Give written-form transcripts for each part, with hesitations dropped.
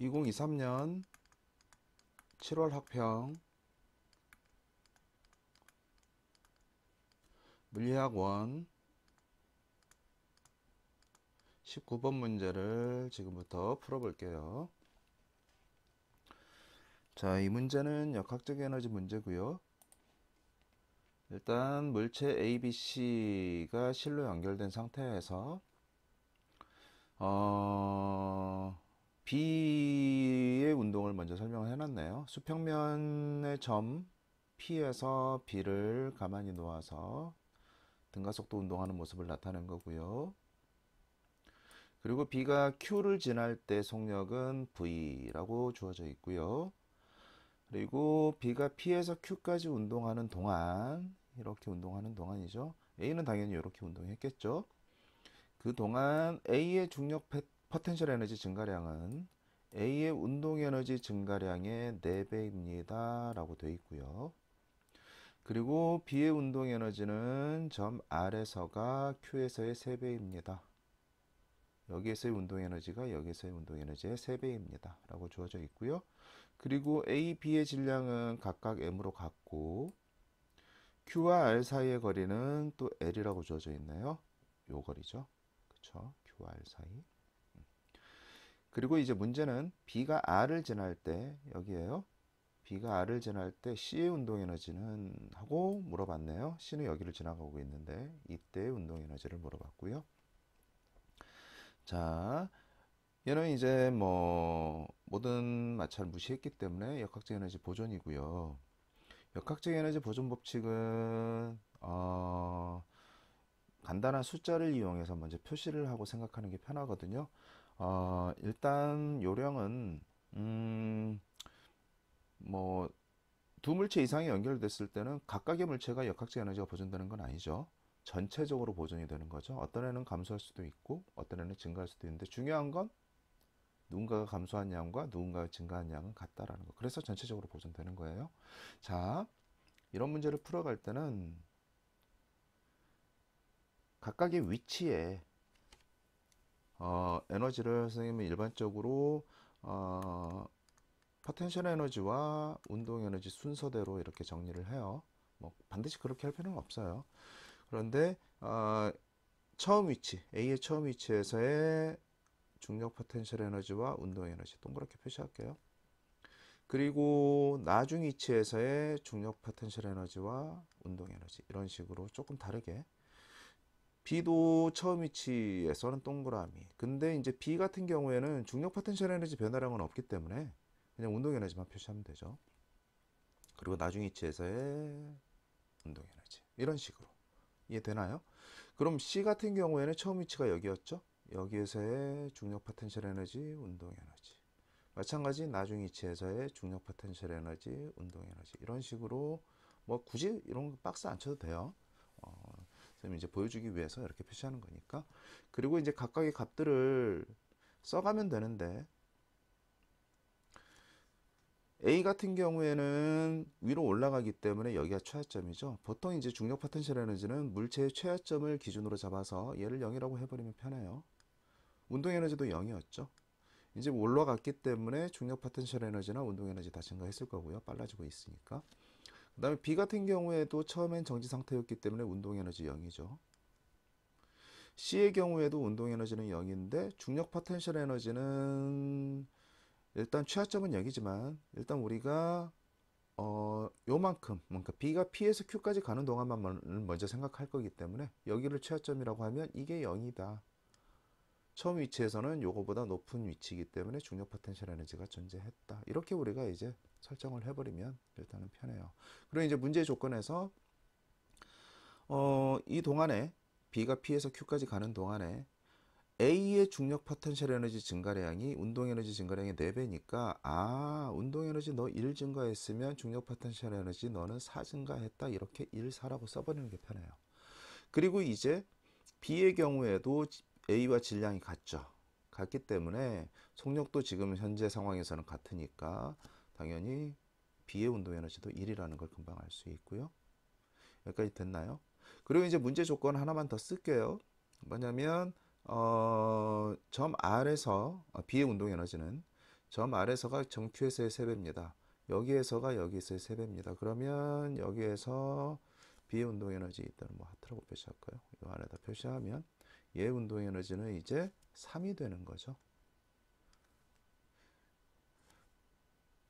2023년 7월 학평 물리학원 19번 문제를 지금부터 풀어볼게요. 자, 이 문제는 역학적 에너지 문제고요. 일단 물체 ABC가 실로 연결된 상태에서 B의 운동을 먼저 설명을 해놨네요. 수평면의 점 P에서 B를 가만히 놓아서 등가속도 운동하는 모습을 나타낸 거고요. 그리고 B가 Q를 지날 때 속력은 V라고 주어져 있고요. 그리고 B가 P에서 Q까지 운동하는 동안, 이렇게 운동하는 동안이죠. A는 당연히 이렇게 운동했겠죠. 그 동안 A의 중력 포텐셜 에너지 증가량은 A의 운동 에너지 증가량의 4배입니다. 라고 되어 있고요. 그리고 B의 운동 에너지는 점 R에서가 Q에서의 3배입니다. 여기에서의 운동 에너지가 여기에서의 운동 에너지의 3배입니다. 라고 주어져 있고요. 그리고 A, B의 질량은 각각 M으로 같고 Q와 R 사이의 거리는 또 L이라고 주어져 있네요. 요 거리죠. 그쵸? Q와 R 사이. 그리고 이제 문제는 B가 R을 지날 때 여기에요. B가 R을 지날 때 C의 운동 에너지는 하고 물어봤네요. C는 여기를 지나가고 있는데 이때의 운동 에너지를 물어봤고요. 자, 얘는 이제 뭐 모든 마찰 무시했기 때문에 역학적 에너지 보존이고요. 역학적 에너지 보존 법칙은 간단한 숫자를 이용해서 먼저 표시를 하고 생각하는 게 편하거든요. 일단 요령은 뭐 두 물체 이상이 연결됐을 때는 각각의 물체가 역학적 에너지가 보존되는 건 아니죠. 전체적으로 보존이 되는 거죠. 어떤 애는 감소할 수도 있고 어떤 애는 증가할 수도 있는데 중요한 건 누군가가 감소한 양과 누군가가 증가한 양은 같다라는 거. 그래서 전체적으로 보존되는 거예요. 자, 이런 문제를 풀어갈 때는 각각의 위치에 에너지를 선생님은 일반적으로 포텐셜 에너지와 운동 에너지 순서대로 이렇게 정리를 해요. 뭐 반드시 그렇게 할 필요는 없어요. 그런데 처음 위치, A의 처음 위치에서의 중력 포텐셜 에너지와 운동 에너지 동그랗게 표시할게요. 그리고 나중 위치에서의 중력 포텐셜 에너지와 운동 에너지 이런 식으로 조금 다르게 B도 처음 위치에서는 동그라미. 근데 이제 B 같은 경우에는 중력 포텐셜 에너지 변화량은 없기 때문에 그냥 운동 에너지만 표시하면 되죠. 그리고 나중 위치에서의 운동 에너지 이런 식으로 이해되나요? 그럼 C 같은 경우에는 처음 위치가 여기였죠. 여기에서의 중력 포텐셜 에너지, 운동 에너지. 마찬가지 나중 위치에서의 중력 포텐셜 에너지, 운동 에너지 이런 식으로 뭐 굳이 이런 거 박스 안 쳐도 돼요. 선생님이 이제 보여주기 위해서 이렇게 표시하는 거니까. 그리고 이제 각각의 값들을 써가면 되는데 A 같은 경우에는 위로 올라가기 때문에 여기가 최하점이죠. 보통 이제 중력 포텐셜 에너지는 물체의 최하점을 기준으로 잡아서 얘를 0이라고 해버리면 편해요. 운동 에너지도 0이었죠. 이제 올라갔기 때문에 중력 포텐셜 에너지나 운동 에너지 다 증가했을 거고요. 빨라지고 있으니까. 그 다음에 B 같은 경우에도 처음엔 정지 상태였기 때문에 운동 에너지 0이죠. C의 경우에도 운동 에너지는 0인데 중력 포텐셜 에너지는 일단 최하점은 0이지만 일단 우리가 요만큼 그러니까 B가 P에서 Q까지 가는 동안만 먼저 생각할 거기 때문에 여기를 최하점이라고 하면 이게 0이다. 처음 위치에서는 요거보다 높은 위치이기 때문에 중력 포텐셜 에너지가 존재했다. 이렇게 우리가 이제 설정을 해버리면 일단은 편해요. 그리고 이제 문제 조건에서 이 동안에 B가 P에서 Q까지 가는 동안에 A의 중력 포텐셜 에너지 증가량이 운동 에너지 증가량의 4배니까 운동 에너지 너 1 증가했으면 중력 포텐셜 에너지 너는 4 증가했다. 이렇게 1, 4라고 써버리는 게 편해요. 그리고 이제 B의 경우에도 A와 질량이 같죠. 같기 때문에 속력도 지금 현재 상황에서는 같으니까 당연히 B의 운동 에너지도 1이라는 걸 금방 알 수 있고요. 여기까지 됐나요? 그리고 이제 문제 조건 하나만 더 쓸게요. 뭐냐면 점 R에서 B의 운동 에너지는 점 R에서가 점 Q에서의 3배입니다. 여기에서가 여기에서의 3배입니다. 그러면 여기에서 B의 운동 에너지 일단은 뭐 하트라고 표시할까요? 이 안에다 표시하면 얘의 운동 에너지는 이제 3이 되는 거죠.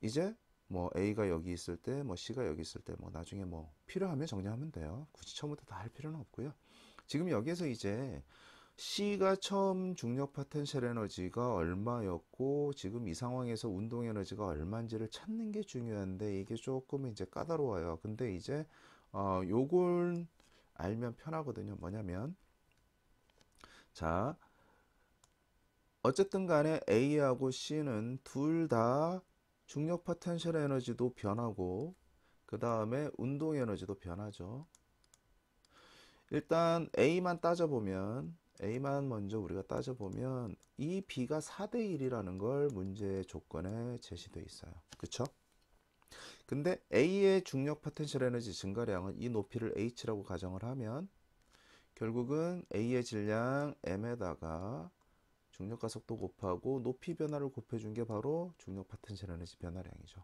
이제 뭐 A가 여기 있을 때, 뭐 C가 여기 있을 때, 뭐 나중에 뭐 필요하면 정리하면 돼요. 굳이 처음부터 다 할 필요는 없고요. 지금 여기에서 이제 C가 처음 중력 포텐셜 에너지가 얼마였고 지금 이 상황에서 운동 에너지가 얼마인지를 찾는 게 중요한데 이게 조금 이제 까다로워요. 근데 이제 요걸 알면 편하거든요. 뭐냐면 자, 어쨌든 간에 A하고 C는 둘 다 중력 포텐셜 에너지도 변하고 그 다음에 운동 에너지도 변하죠. 일단 A만 먼저 우리가 따져보면 이 B가 4대 1이라는 걸 문제의 조건에 제시되어 있어요. 그쵸? 근데 A의 중력 포텐셜 에너지 증가량은 이 높이를 H라고 가정을 하면 결국은 A의 질량 M에다가 중력 가속도 곱하고 높이 변화를 곱해준 게 바로 중력 포텐셜 에너지 변화량이죠.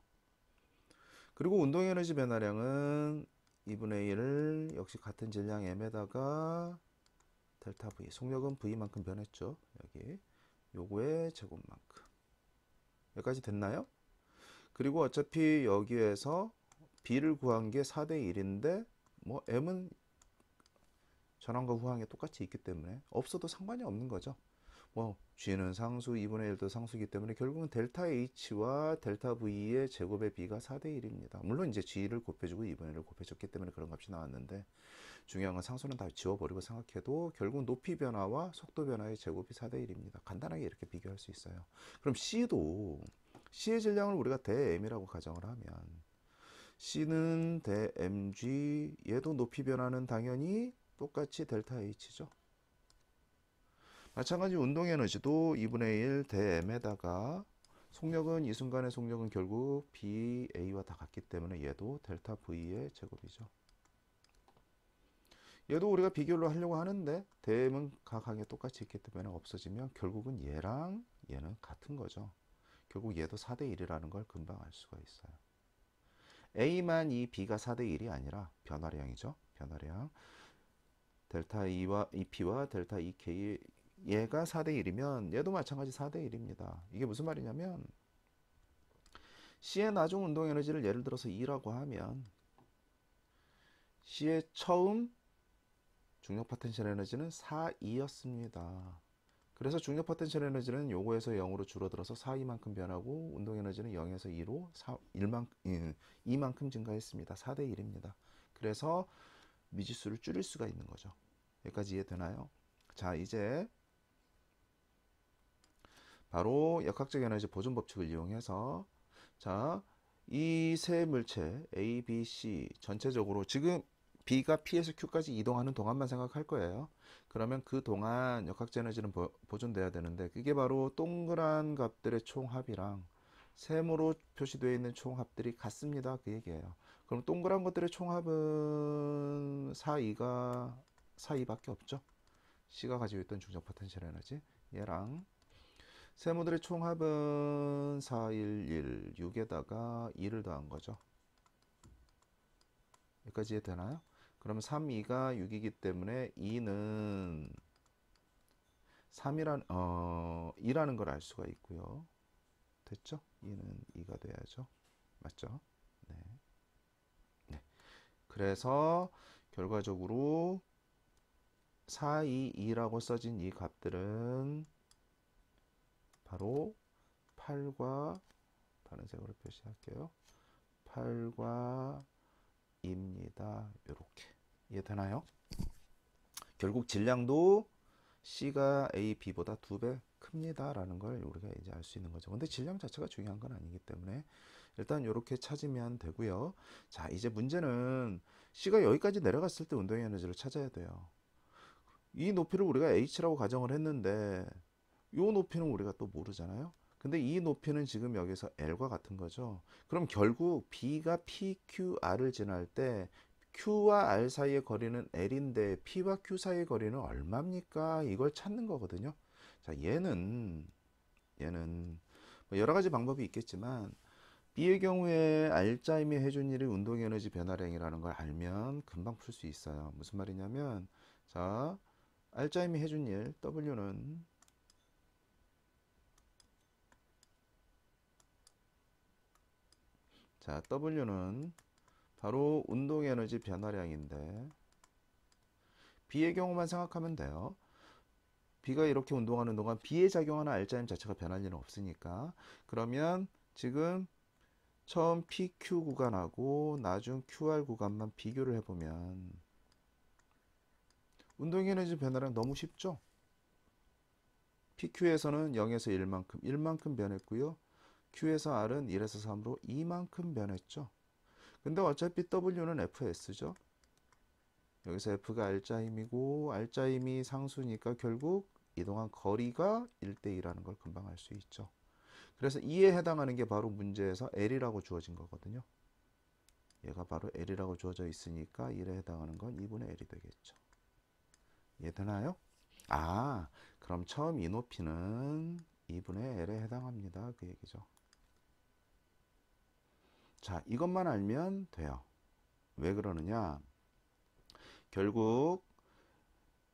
그리고 운동 에너지 변화량은 2분의 1을 역시 같은 질량 M에다가 델타 V, 속력은 V만큼 변했죠. 여기 요거의 제곱만큼. 여기까지 됐나요? 그리고 어차피 여기에서 B를 구한 게 4대 1인데 뭐 M은 전항과 후항에 똑같이 있기 때문에 없어도 상관이 없는 거죠. 뭐 G는 상수, 2분의 1도 상수이기 때문에 결국은 델타 H와 델타 V의 제곱의 B가 4대 1입니다. 물론 이제 G를 곱해주고 2분의 1을 곱해줬기 때문에 그런 값이 나왔는데 중요한 건 상수는 다 지워버리고 생각해도 결국 높이 변화와 속도 변화의 제곱이 4대 1입니다. 간단하게 이렇게 비교할 수 있어요. 그럼 C의 질량을 우리가 대M이라고 가정을 하면 C는 대MG, 얘도 높이 변화는 당연히 똑같이 델타 H죠. 마찬가지 운동 에너지도 2분의 1 대M에다가 속력은 이 순간의 속력은 결국 BA와 다 같기 때문에 얘도 델타 V의 제곱이죠. 얘도 우리가 비교를 하려고 하는데 대M은 각 항에 똑같이 있기 때문에 없어지면 결국은 얘랑 얘는 같은 거죠. 결국 얘도 4대 1이라는 걸 금방 알 수가 있어요. A만 이 B가 4대 1이 아니라 변화량이죠. 변화량. 델타 E와 EP와 델타 EK 얘가 4대 1이면 얘도 마찬가지 4대 1입니다. 이게 무슨 말이냐면 C의 나중 운동 에너지를 예를 들어서 2라고 하면 C의 처음 중력 포텐셜 에너지는 4, 2였습니다. 그래서 중력 포텐셜 에너지는 요거에서 0으로 줄어들어서 4, 2만큼 변하고 운동 에너지는 0에서 2로 2만큼 증가했습니다. 4대 1입니다. 그래서 미지수를 줄일 수가 있는 거죠. 여기까지 이해되나요? 자, 이제 바로 역학적 에너지 보존 법칙을 이용해서 자, 이 세 물체 A, B, C 전체적으로 지금 B가 P에서 Q까지 이동하는 동안만 생각할 거예요. 그러면 그 동안 역학적 에너지는 보존돼야 되는데 그게 바로 동그란 값들의 총합이랑 세모로 표시되어 있는 총합들이 같습니다. 그 얘기예요. 그럼 동그란 것들의 총합은 4, 2가 4, 2밖에 없죠. C가 가지고 있던 중력 포텐셜 에너지 얘랑 세모들의 총합은 4, 1, 6에다가 2를 더한 거죠. 여기까지 이해되나요? 그러면 3, 2가 6이기 때문에 2는 2라는 걸 알 수가 있고요. 됐죠? 2는 2가 돼야죠. 맞죠? 네. 네. 그래서 결과적으로 4, 2, 2라고 써진 이 값들은 바로 8과 다른 색으로 표시할게요. 8과 입니다. 이렇게 이해되나요? 결국 질량도 C가 A, B보다 2배 큽니다 라는 걸 우리가 이제 알 수 있는 거죠. 근데 질량 자체가 중요한 건 아니기 때문에 일단 이렇게 찾으면 되고요. 자, 이제 문제는 C가 여기까지 내려갔을 때 운동 에너지를 찾아야 돼요. 이 높이를 우리가 H라고 가정을 했는데 이 높이는 우리가 또 모르잖아요. 근데 이 높이는 지금 여기서 L과 같은 거죠. 그럼 결국 B가 PQR을 지날 때 Q와 R 사이의 거리는 L인데 P와 Q 사이의 거리는 얼마입니까? 이걸 찾는 거거든요. 자, 얘는 뭐 여러 가지 방법이 있겠지만 B의 경우에 알짜임이 해준 일이 운동에너지 변화량이라는 걸 알면 금방 풀 수 있어요. 무슨 말이냐면 자, 알짜임이 해준 일 W는 자, W는 바로 운동에너지 변화량인데 B의 경우만 생각하면 돼요. B가 이렇게 운동하는 동안 B에 작용하는 알짜임 자체가 변할 일은 없으니까 그러면 지금 처음 PQ 구간하고 나중 QR 구간만 비교를 해보면 운동에너지 변화량 너무 쉽죠? PQ에서는 0에서 1만큼 변했고요. Q에서 R은 1에서 3으로 2만큼 변했죠. 근데 어차피 W는 FS죠. 여기서 F가 알짜임이고 알짜임이 상수니까 결국 이동한 거리가 1대2라는 걸 금방 알 수 있죠. 그래서 이에 해당하는 게 바로 문제에서 L이라고 주어진 거거든요. 얘가 바로 L이라고 주어져 있으니까 1에 해당하는 건 2분의 L이 되겠죠. 이해되나요? 아, 그럼 처음 이 높이는 2분의 L에 해당합니다. 그 얘기죠. 자, 이것만 알면 돼요. 왜 그러느냐? 결국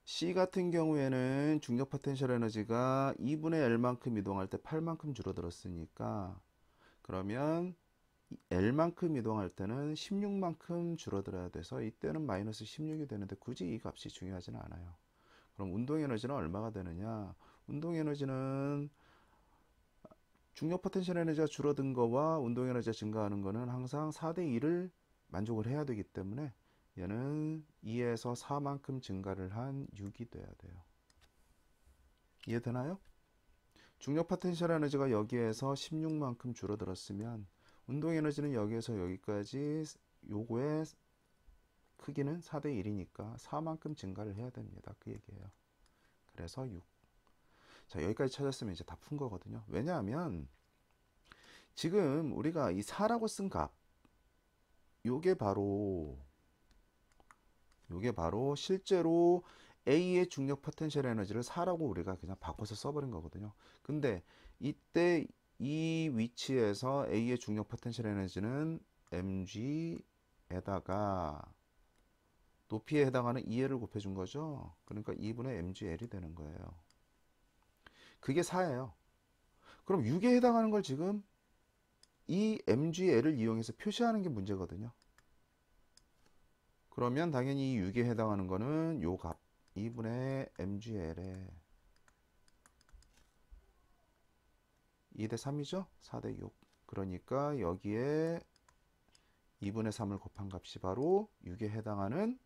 C 같은 경우에는 중력 포텐셜 에너지가 2분의 L만큼 이동할 때 8만큼 줄어들었으니까 그러면 L만큼 이동할 때는 16만큼 줄어들어야 돼서 이때는 마이너스 16이 되는데 굳이 이 값이 중요하지는 않아요. 그럼 운동 에너지는 얼마가 되느냐? 운동 에너지는 중력 포텐셜 에너지가 줄어든 거와 운동 에너지가 증가하는 거는 항상 4대 2를 만족을 해야 되기 때문에 얘는 2에서 4만큼 증가를 한 6이 돼야 돼요. 이해되나요? 중력 포텐셜 에너지가 여기에서 16만큼 줄어들었으면 운동 에너지는 여기에서 여기까지 요거의 크기는 4대 1이니까 4만큼 증가를 해야 됩니다. 그 얘기예요. 그래서 6. 자, 여기까지 찾았으면 이제 다 푼 거거든요. 왜냐하면 지금 우리가 이 4라고 쓴 값, 요게 바로 실제로 A의 중력 포텐셜 에너지를 4라고 우리가 그냥 바꿔서 써버린 거거든요. 근데 이때 이 위치에서 A의 중력 포텐셜 에너지는 mg에다가 높이에 해당하는 2L을 곱해준 거죠. 그러니까 2분의 mgl이 되는 거예요. 그게 4예요. 그럼 6에 해당하는 걸 지금 이 mgl을 이용해서 표시하는 게 문제거든요. 그러면 당연히 이 6에 해당하는 거는 요 값 2분의 mgl에 2대 3이죠? 4대 6. 그러니까 여기에 2분의 3을 곱한 값이 바로 6에 해당하는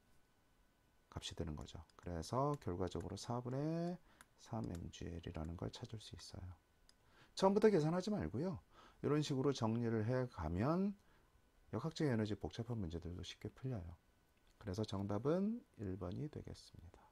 값이 되는 거죠. 그래서 결과적으로 4분의 3mgl이라는 걸 찾을 수 있어요. 처음부터 계산하지 말고요. 이런 식으로 정리를 해 가면 역학적 에너지 복잡한 문제들도 쉽게 풀려요. 그래서 정답은 1번이 되겠습니다.